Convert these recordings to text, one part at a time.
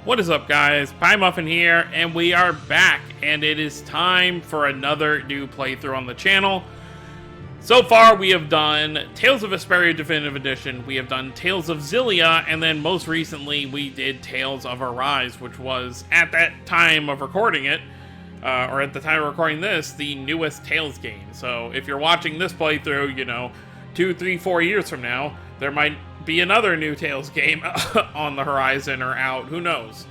What is up, guys? Pie Muffin here, and we are back, and it is time for another new playthrough on the channel. So far, we have done Tales of Vesperia Definitive Edition, we have done Tales of Xillia, and then most recently, we did Tales of Arise, which was, at that time of recording it, or at the time of recording this, the newest Tales game. So, if you're watching this playthrough, you know, 2, 3, 4 years from now, there might be another new Tales game on the horizon or out, who knows.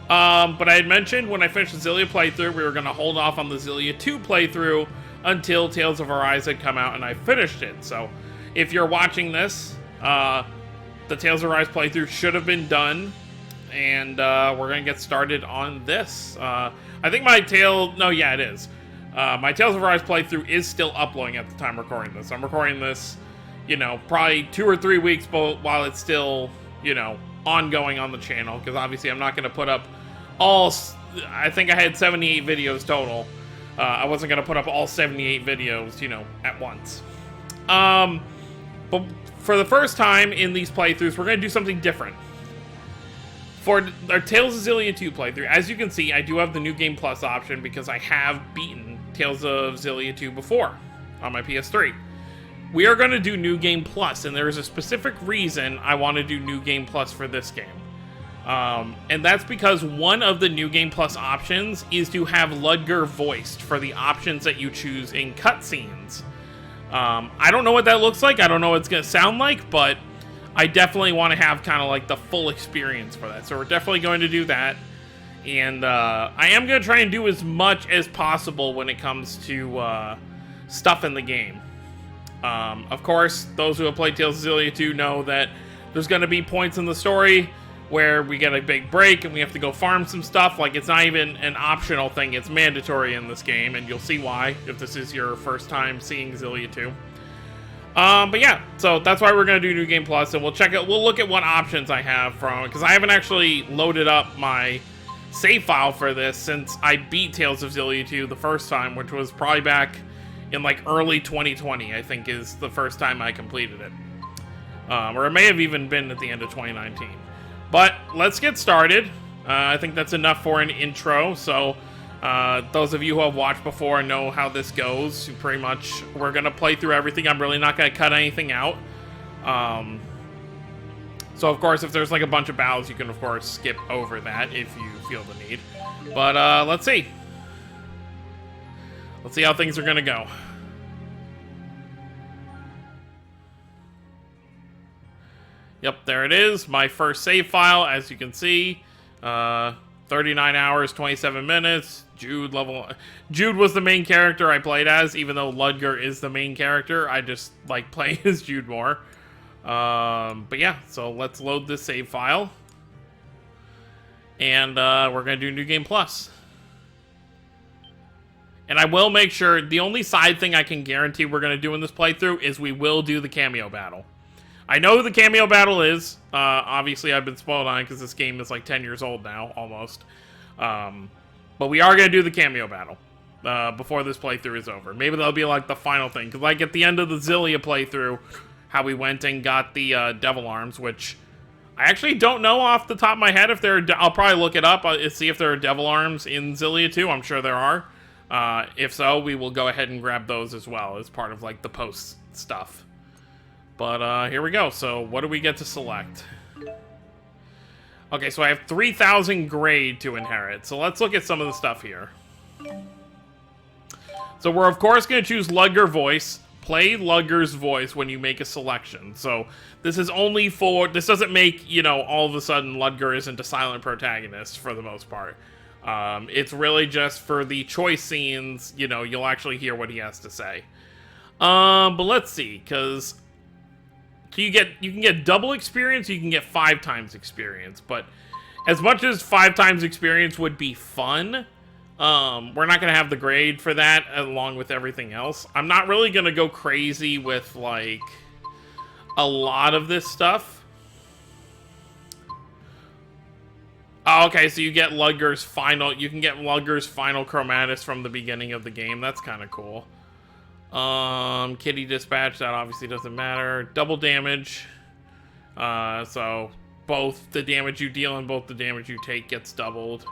But I had mentioned when I finished the Xillia playthrough, we were going to hold off on the Xillia 2 playthrough until Tales of Arise had come out and I finished it. So if you're watching this, the Tales of Arise playthrough should have been done, and we're going to get started on this. I think my it is. My Tales of Arise playthrough is still uploading at the time of recording this. I'm recording this, you know, probably 2 or 3 weeks while it's still, you know, ongoing on the channel, because obviously I'm not going to put up all, I think I had 78 videos total. I wasn't going to put up all 78 videos, you know, at once. But for the first time in these playthroughs, we're going to do something different. For our Tales of Xillia 2 playthrough, as you can see, I do have the New Game Plus option because I have beaten Tales of Xillia 2 before on my PS3. We are going to do New Game Plus, and there is a specific reason I want to do New Game Plus for this game. And that's because one of the New Game Plus options is to have Ludger voiced for the options that you choose in cutscenes. I don't know what that looks like, I don't know what it's going to sound like, but I definitely want to have kind of like the full experience for that. So we're definitely going to do that. And I am going to try and do as much as possible when it comes to stuff in the game. Of course, those who have played Tales of Xillia 2 know that there's going to be points in the story where we get a big break and we have to go farm some stuff. Like, it's not even an optional thing, it's mandatory in this game, and you'll see why if this is your first time seeing Xillia 2. But yeah, so that's why we're going to do New Game Plus, and we'll look at what options I have from, because I haven't actually loaded up my save file for this since I beat Tales of Xillia 2 the first time, which was probably back in like early 2020, I think is the first time I completed it. Or it may have even been at the end of 2019. But let's get started. I think that's enough for an intro. So those of you who have watched before know how this goes. Pretty much we're going to play through everything. I'm really not going to cut anything out. So of course if there's like a bunch of battles, you can of course skip over that if you feel the need. But let's see. Let's see how things are going to go. Yep, there it is. My first save file, as you can see. 39 hours, 27 minutes. Jude was the main character I played as, even though Ludger is the main character. I just like playing as Jude more. But yeah, so let's load this save file. And we're going to do New Game Plus. And I will make sure, the only side thing I can guarantee we're going to do in this playthrough is we will do the cameo battle. I know who the cameo battle is. Obviously, I've been spoiled on it because this game is like 10 years old now, almost. But we are going to do the cameo battle before this playthrough is over. Maybe that'll be like the final thing. Because like at the end of the Xillia playthrough, how we went and got the devil arms, which I actually don't know off the top of my head if there are... I'll probably look it up, see if there are devil arms in Xillia 2. I'm sure there are. If so, we will go ahead and grab those as well as part of like the post stuff. But here we go. So what do we get to select? Okay, so I have 3,000 grade to inherit. So let's look at some of the stuff here. So we're of course going to choose Ludger voice. Play Ludger's voice when you make a selection. So this is only for... This doesn't make, you know, all of a sudden Ludger isn't a silent protagonist for the most part. It's really just for the choice scenes, you know, you'll actually hear what he has to say. But let's see, because you can get double experience, you can get 5 times experience, but as much as 5 times experience would be fun, we're not going to have the grade for that along with everything else. I'm not really going to go crazy with, like, a lot of this stuff. Oh, okay, so you get Ludger's final... You can get Ludger's final chromatis from the beginning of the game. That's kind of cool. Kitty Dispatch, that obviously doesn't matter. Double damage. So both the damage you deal and both the damage you take gets doubled.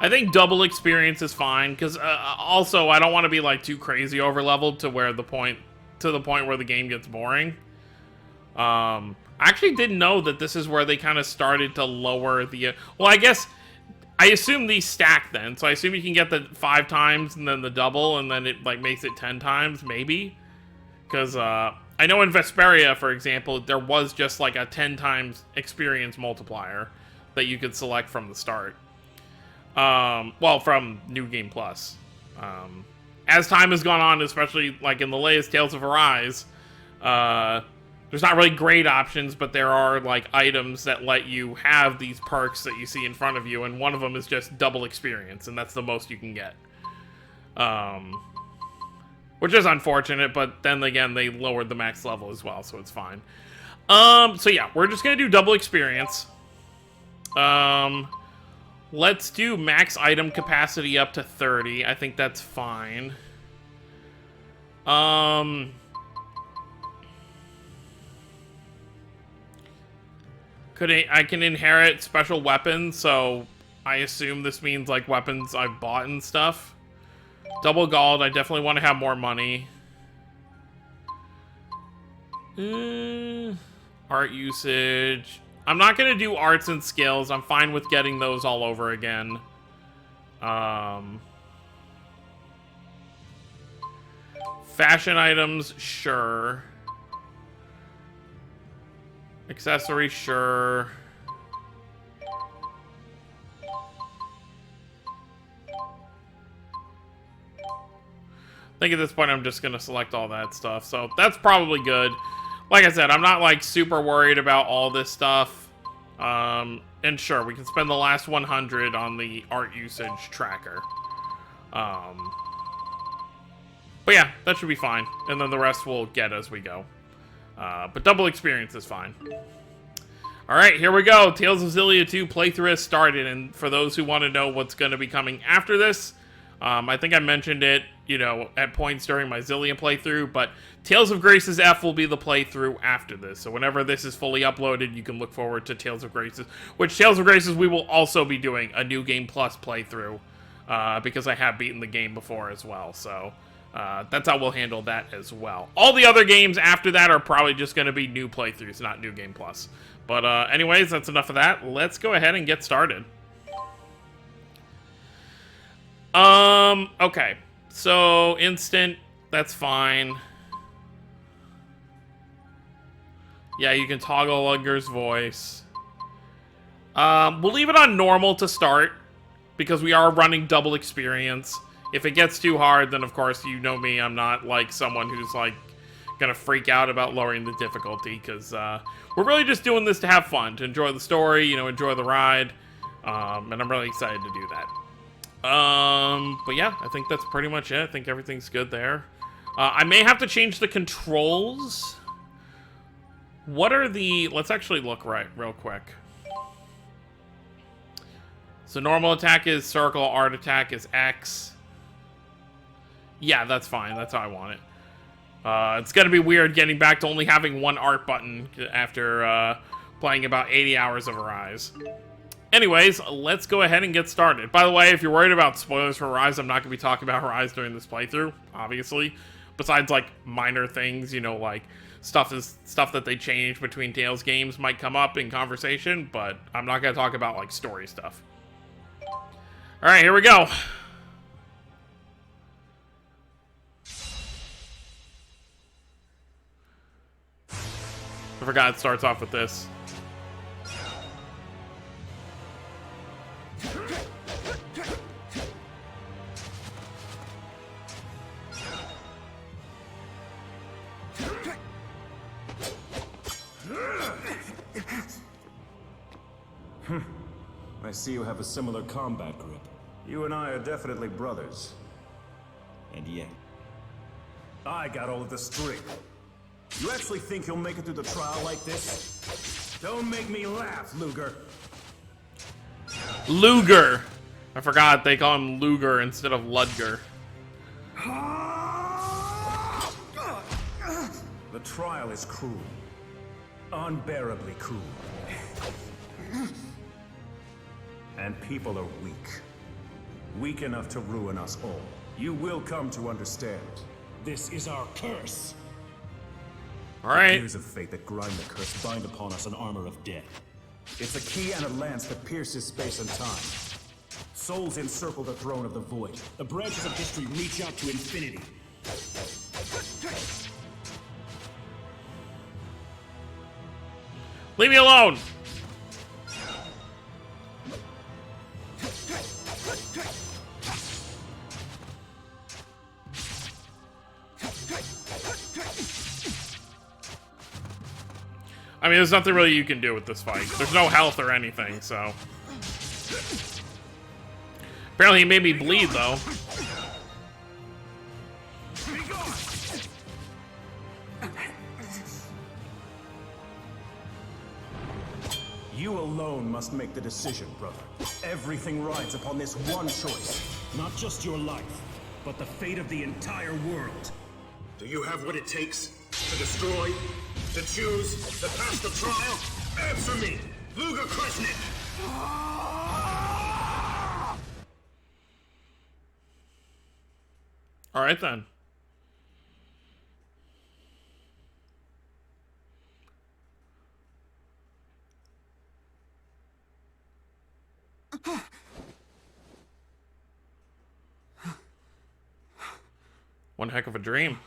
I think double experience is fine, because also I don't want to be like too crazy over leveled to the point where the game gets boring. I actually didn't know that this is where they kind of started to lower the. Well, I guess I assume these stack then, so I assume you can get the 5 times and then the double, and then it like makes it 10 times maybe. Because I know in Vesperia, for example, there was just like a 10 times experience multiplier that you could select from the start. Well, from New Game Plus. As time has gone on, especially like in the latest Tales of Arise, there's not really great options, but there are like items that let you have these perks that you see in front of you, and one of them is just double experience, and that's the most you can get. Which is unfortunate, but then again, they lowered the max level as well, so it's fine. So yeah, we're just gonna do double experience. Let's do max item capacity up to 30. I think that's fine. I can inherit special weapons, so I assume this means like weapons I've bought and stuff. Double gold, I definitely want to have more money. Art usage. I'm not going to do arts and skills. I'm fine with getting those all over again. Fashion items, sure. Accessories, sure. I think at this point I'm just going to select all that stuff. So that's probably good. Like I said, I'm not like super worried about all this stuff. And sure, we can spend the last 100 on the art usage tracker. But yeah, that should be fine. And then the rest we'll get as we go. But double experience is fine. Alright, here we go. Tales of Xillia 2 playthrough has started. And for those who want to know what's going to be coming after this, I think I mentioned it, you know, at points during my Xillia playthrough, but Tales of Graces F will be the playthrough after this. So whenever this is fully uploaded, you can look forward to Tales of Graces, which Tales of Graces we will also be doing a New Game Plus playthrough, because I have beaten the game before as well. So that's how we'll handle that as well. All the other games after that are probably just going to be new playthroughs, not New Game Plus. But anyways, that's enough of that. Let's go ahead and get started. Okay. So, instant, that's fine. Yeah, you can toggle Ludger's voice. We'll leave it on normal to start, because we are running double experience. If it gets too hard, then of course, you know me, I'm not like someone who's like gonna freak out about lowering the difficulty, because we're really just doing this to have fun, to enjoy the story, you know, enjoy the ride, and I'm really excited to do that. But yeah, I think that's pretty much it. I think everything's good there. I may have to change the controls. What are the... Let's actually look real quick. So normal attack is circle, art attack is X. Yeah, that's fine. That's how I want it. It's gonna be weird getting back to only having one art button after playing about 80 hours of Arise. Anyways, let's go ahead and get started. By the way, if you're worried about spoilers for Arise, I'm not going to be talking about Arise during this playthrough, obviously. Besides, like, minor things, you know, like, stuff that they changed between Tales games might come up in conversation, but I'm not going to talk about, like, story stuff. Alright, here we go. I forgot it starts off with this. I see you have a similar combat grip. You and I are definitely brothers. And yet... I got all of the strength. You actually think you'll make it through the trial like this? Don't make me laugh, Luger. Luger! I forgot they call him Luger instead of Ludger. The trial is cruel. Unbearably cruel. And people are weak. Weak enough to ruin us all. You will come to understand. This is our curse. All right. Gears of fate that grind the curse bind upon us an armor of death. It's a key and a lance that pierces space and time. Souls encircle the throne of the void. The branches of history reach out to infinity. Leave me alone. I mean, there's nothing really you can do with this fight. There's no health or anything, so. Apparently he made me bleed, though. You alone must make the decision, brother. Everything rides upon this one choice. Not just your life, but the fate of the entire world. Do you have what it takes to destroy, to choose, to pass the trial? Answer me, Luger Kresnik! All right, then. One heck of a dream.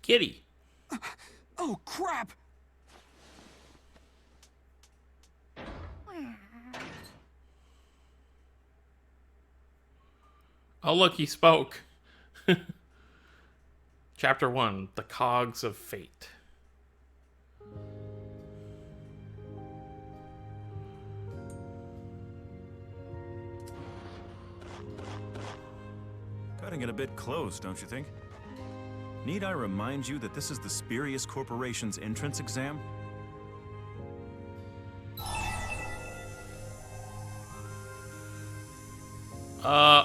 Kitty. Oh, crap! Oh, look, he spoke. Chapter 1, The Cogs of Fate. Cutting it a bit close, don't you think? Need I remind you that this is the Spirius Corporation's entrance exam?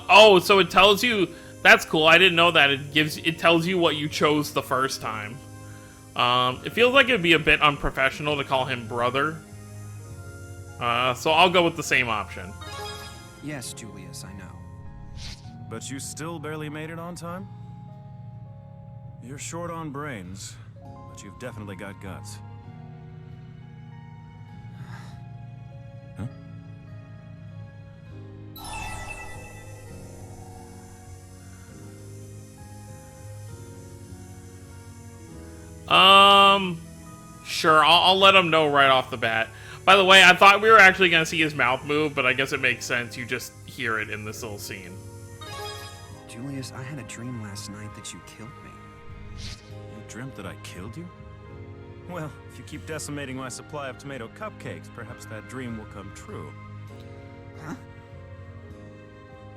Oh, so it tells you, that's cool, I didn't know that. It tells you what you chose the first time. It feels like it'd be a bit unprofessional to call him brother. So I'll go with the same option. Yes, Julius, I know. But you still barely made it on time? You're short on brains, but you've definitely got guts. Sure, I'll let him know right off the bat. By the way, I thought we were actually going to see his mouth move, but I guess it makes sense. You just hear it in this little scene. Julius, I had a dream last night that you killed me. You dreamt that I killed you? Well, if you keep decimating my supply of tomato cupcakes, perhaps that dream will come true. Huh?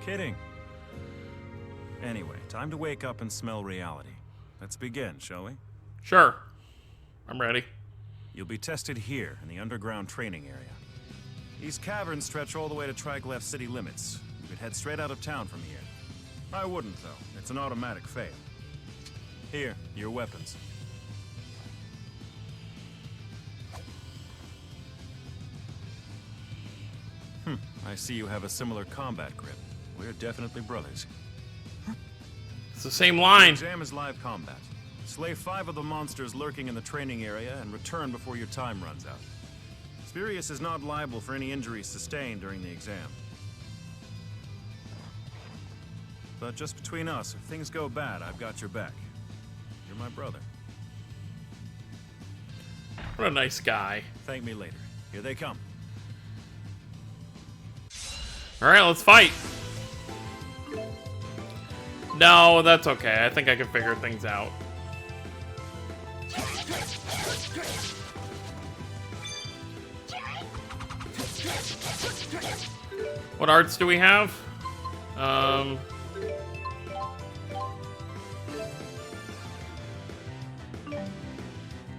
Kidding. Anyway, time to wake up and smell reality. Let's begin, shall we? Sure. I'm ready. You'll be tested here, in the underground training area. These caverns stretch all the way to Triglav city limits. You could head straight out of town from here. I wouldn't, though. It's an automatic fail. Here, your weapons. I see you have a similar combat grip. We're definitely brothers. It's the same The line. exam is live combat. Slay 5 of the monsters lurking in the training area and return before your time runs out. Spirius is not liable for any injuries sustained during the exam. But just between us, if things go bad, I've got your back. You're my brother. What a nice guy. Thank me later. Here they come. Alright, let's fight. No, that's okay. I think I can figure things out. What arts do we have?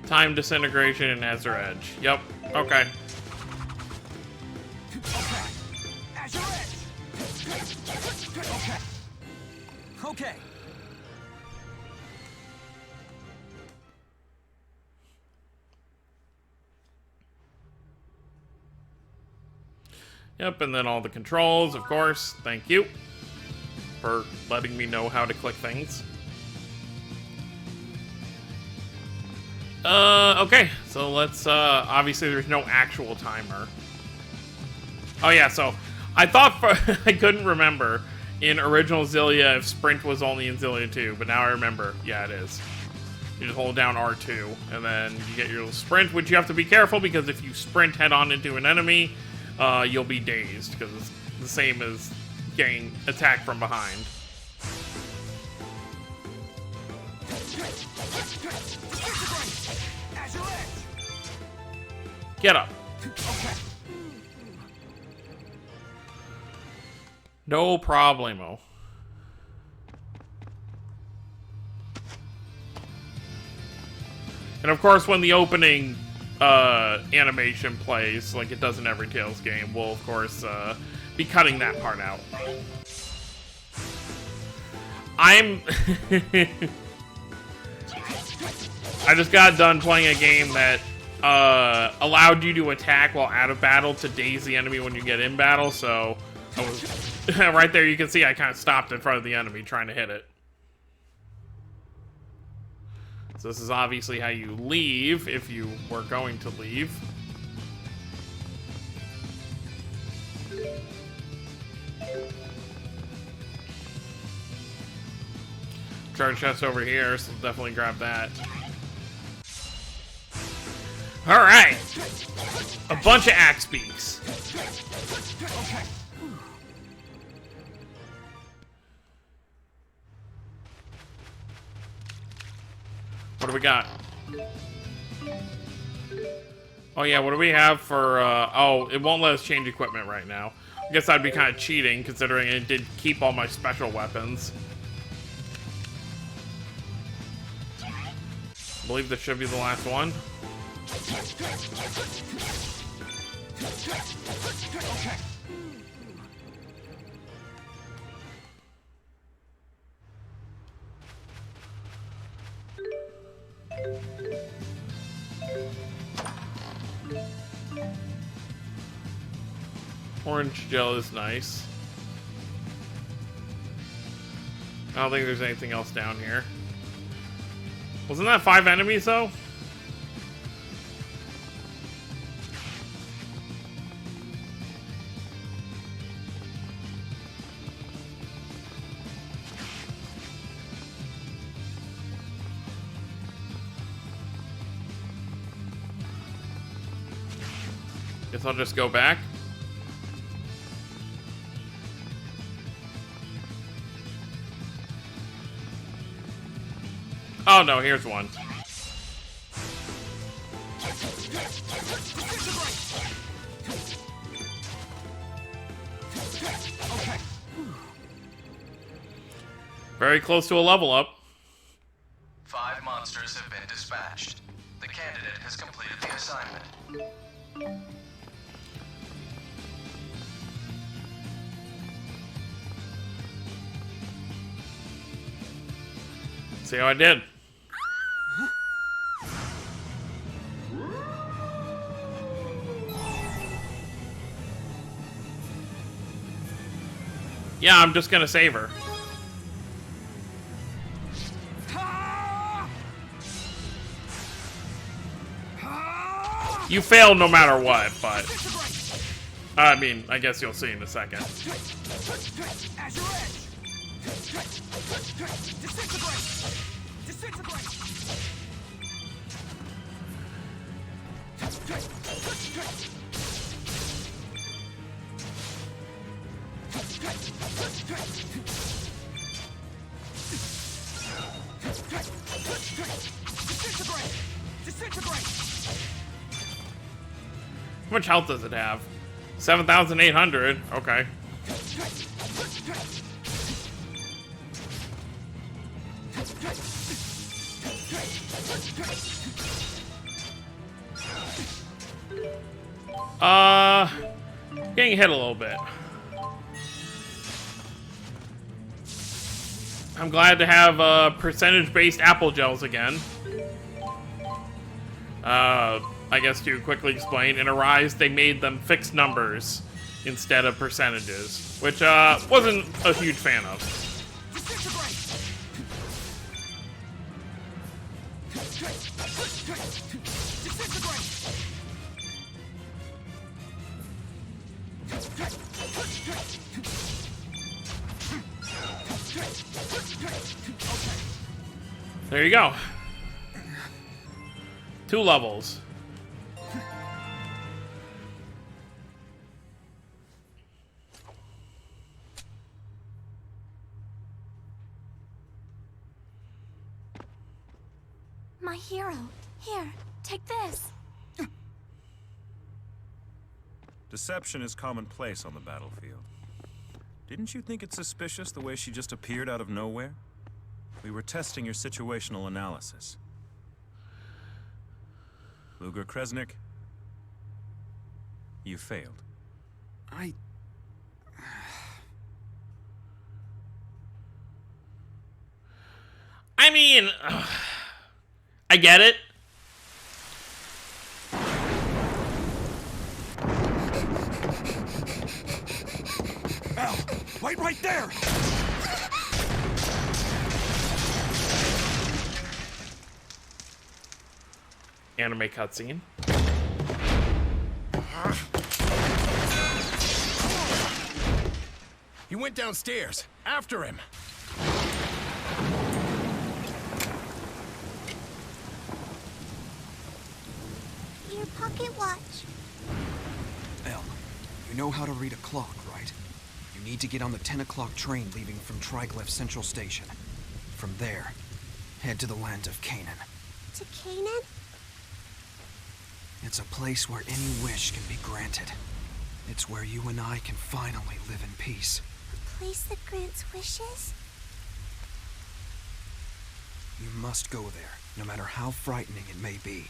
Time disintegration and Azure Edge. Yep. Okay. Okay. Yep, and then all the controls, of course. Thank you for letting me know how to click things. Okay, so let's, obviously there's no actual timer. Oh yeah, so I thought I couldn't remember in original Xillia if sprint was only in Xillia 2, but now I remember, yeah, it is. You just hold down R2, and then you get your little sprint, which you have to be careful, because if you sprint head-on into an enemy, you'll be dazed, because it's the same as getting attacked from behind. Get up. No problemo. And of course, when the opening animation plays, like it does in every Tales game, we'll of course be cutting that part out. I just got done playing a game that allowed you to attack while out of battle to daze the enemy when you get in battle, so I was right there. You can see I kind of stopped in front of the enemy trying to hit it. So this is obviously how you leave if you were going to leave. Charge chest over here, so definitely grab that. Alright! A bunch of axe beaks. What do we got? Oh yeah, what do we have for, oh, it won't let us change equipment right now. I guess that'd be kind of cheating, considering it did keep all my special weapons. I believe this should be the last one. Orange gel is nice. I don't think there's anything else down here. Wasn't that 5 enemies, though? Guess I'll just go back. Oh no, here's one. Very close to a level up. 5 monsters have been dispatched. The candidate has completed the assignment. See how I did. Yeah, I'm just gonna save her. You fail no matter what, but I mean, I guess you'll see in a second. How much health does it have? 7,800. Okay. Getting hit a little bit. I'm glad to have percentage-based apple gels again. I guess to quickly explain, in Arise they made them fixed numbers instead of percentages, which wasn't a huge fan of. There you go. 2 levels. My hero. Here, take this. Deception is commonplace on the battlefield. Didn't you think it suspicious the way she just appeared out of nowhere? We were testing your situational analysis. Luger Kresnik, you failed. I mean, I get it. Al, wait right there! Anime cutscene. He went downstairs. After him. Your pocket watch. Elle, you know how to read a clock, right? You need to get on the 10 o'clock train leaving from Triglyph Central Station. From there, head to the land of Canaan. To Canaan? It's a place where any wish can be granted. It's where you and I can finally live in peace. A place that grants wishes? You must go there, no matter how frightening it may be.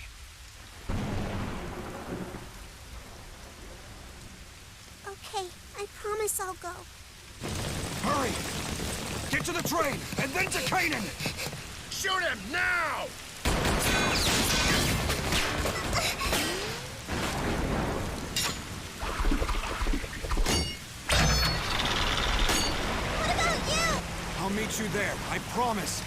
Okay, I promise I'll go. Hurry! Get to the train, and then to Canaan! Shoot him now! What about you? I'll meet you there, I promise.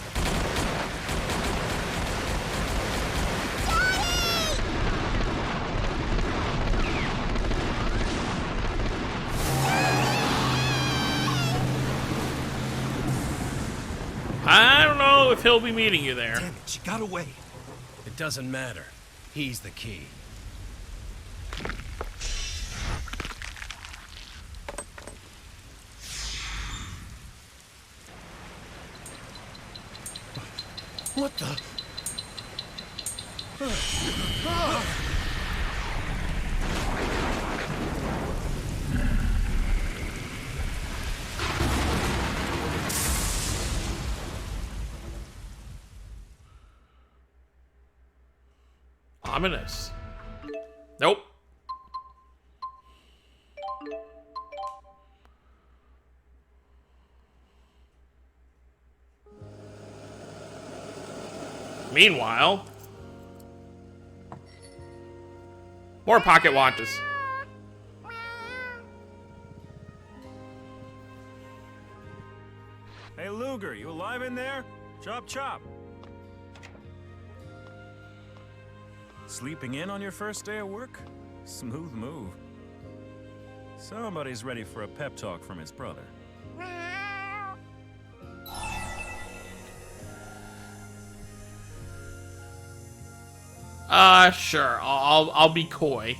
I don't know if he'll be meeting you there. Damn it, she got away. It doesn't matter. He's the key. What the? Ominous. Nope. Meanwhile, more pocket watches. Hey, Luger, you alive in there? Chop chop. Sleeping in on your first day of work? Smooth move. Somebody's ready for a pep talk from his brother. Sure. I'll be coy.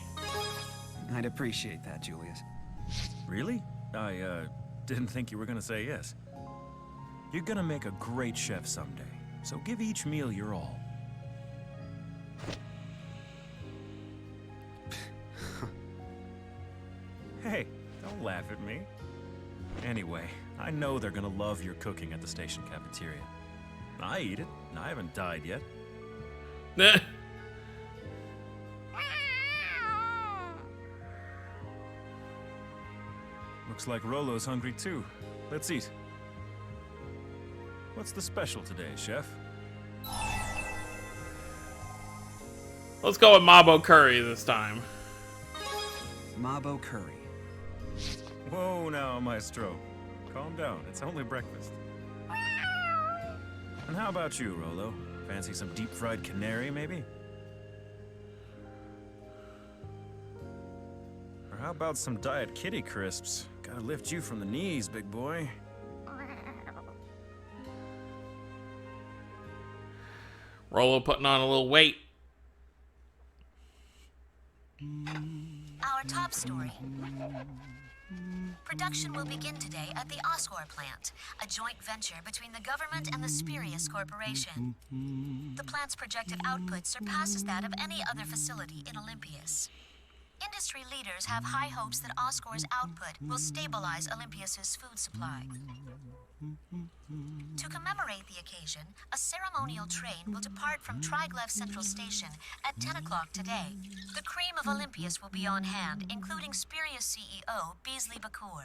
I'd appreciate that, Julius. Really? I, didn't think you were gonna say yes. You're gonna make a great chef someday, so give each meal your all. Hey, don't laugh at me. Anyway, I know they're gonna love your cooking at the station cafeteria. I eat it, and I haven't died yet. Looks like Rolo's hungry too. Let's eat. What's the special today, Chef? Let's go with Mabo Curry this time. Mabo curry. Whoa now, Maestro. Calm down, it's only breakfast. And how about you, Rolo? Fancy some deep-fried canary, maybe? Or how about some Diet Kitty crisps? Gotta lift you from the knees, big boy. Rolo putting on a little weight. Our top story. Production will begin today at the Oscor plant, a joint venture between the government and the Spirius Corporation. The plant's projected output surpasses that of any other facility in Olympias. Industry leaders have high hopes that Oscor's output will stabilize Olympias's food supply. To commemorate the occasion, a ceremonial train will depart from Triglev Central Station at 10 o'clock today. The cream of Olympias will be on hand, including Spirius CEO Beasley Bakur.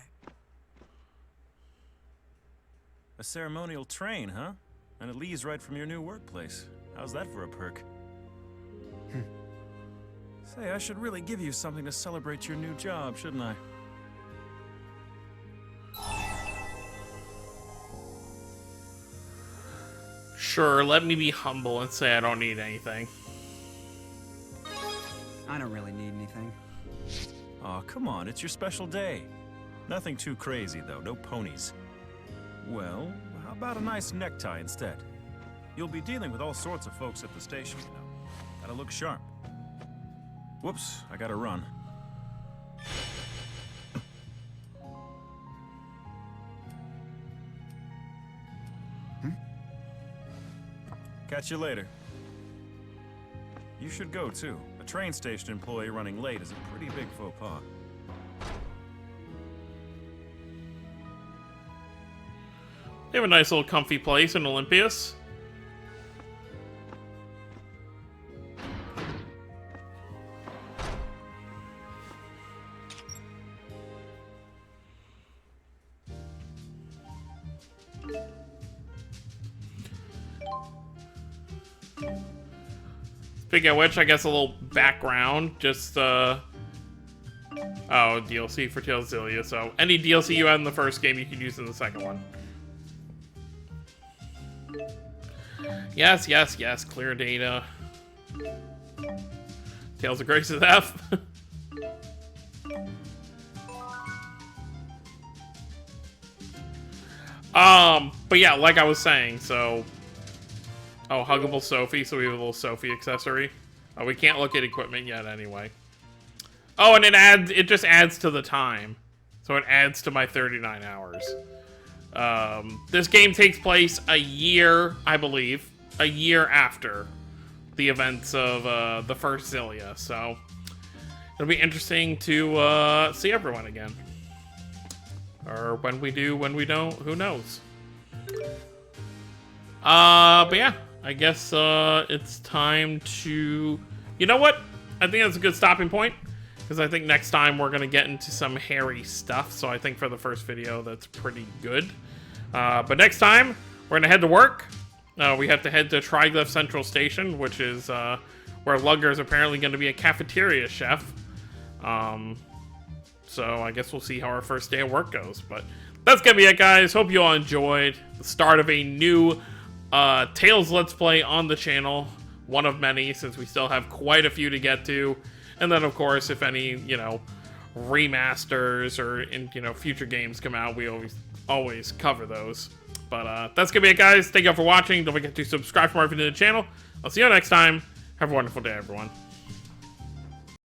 A ceremonial train, huh? And it leaves right from your new workplace. How's that for a perk? Say, I should really give you something to celebrate your new job, shouldn't I? Sure, let me be humble and say I don't need anything. I don't really need anything. Aw, come on, it's your special day. Nothing too crazy, though, no ponies. Well, how about a nice necktie instead? You'll be dealing with all sorts of folks at the station, you know. Gotta look sharp. Whoops, I gotta run. Catch you later. You should go, too. A train station employee running late is a pretty big faux pas. They have a nice little comfy place in Olympias. Speaking of which, I guess a little background, just, oh, DLC for Tales of Xillia, so any DLC you had in the first game, you can use in the second one. Yes, yes, yes, clear data. Tales of Grace's F. But yeah, like I was saying, so... Oh, huggable Sophie, so we have a little Sophie accessory. Oh, we can't look at equipment yet anyway. Oh, and it just adds to the time. So it adds to my 39 hours. This game takes place a year, I believe, a year after the events of the first Xillia, so it'll be interesting to see everyone again. Or when we do, when we don't, who knows? But yeah, I guess it's time to... You know what? I think that's a good stopping point, because I think next time we're going to get into some hairy stuff, so I think for the first video that's pretty good. But next time, we're going to head to work. We have to head to Triglev Central Station, which is where Lugger is apparently going to be a cafeteria chef. So I guess we'll see how our first day of work goes. But that's going to be it, guys. Hope you all enjoyed the start of a new Tales Let's Play on the channel. One of many, since we still have quite a few to get to. And then, of course, if any, you know, remasters or, you know, future games come out, we always cover those. But that's going to be it, guys. Thank you all for watching. Don't forget to subscribe for more to the channel. I'll see you next time. Have a wonderful day, everyone.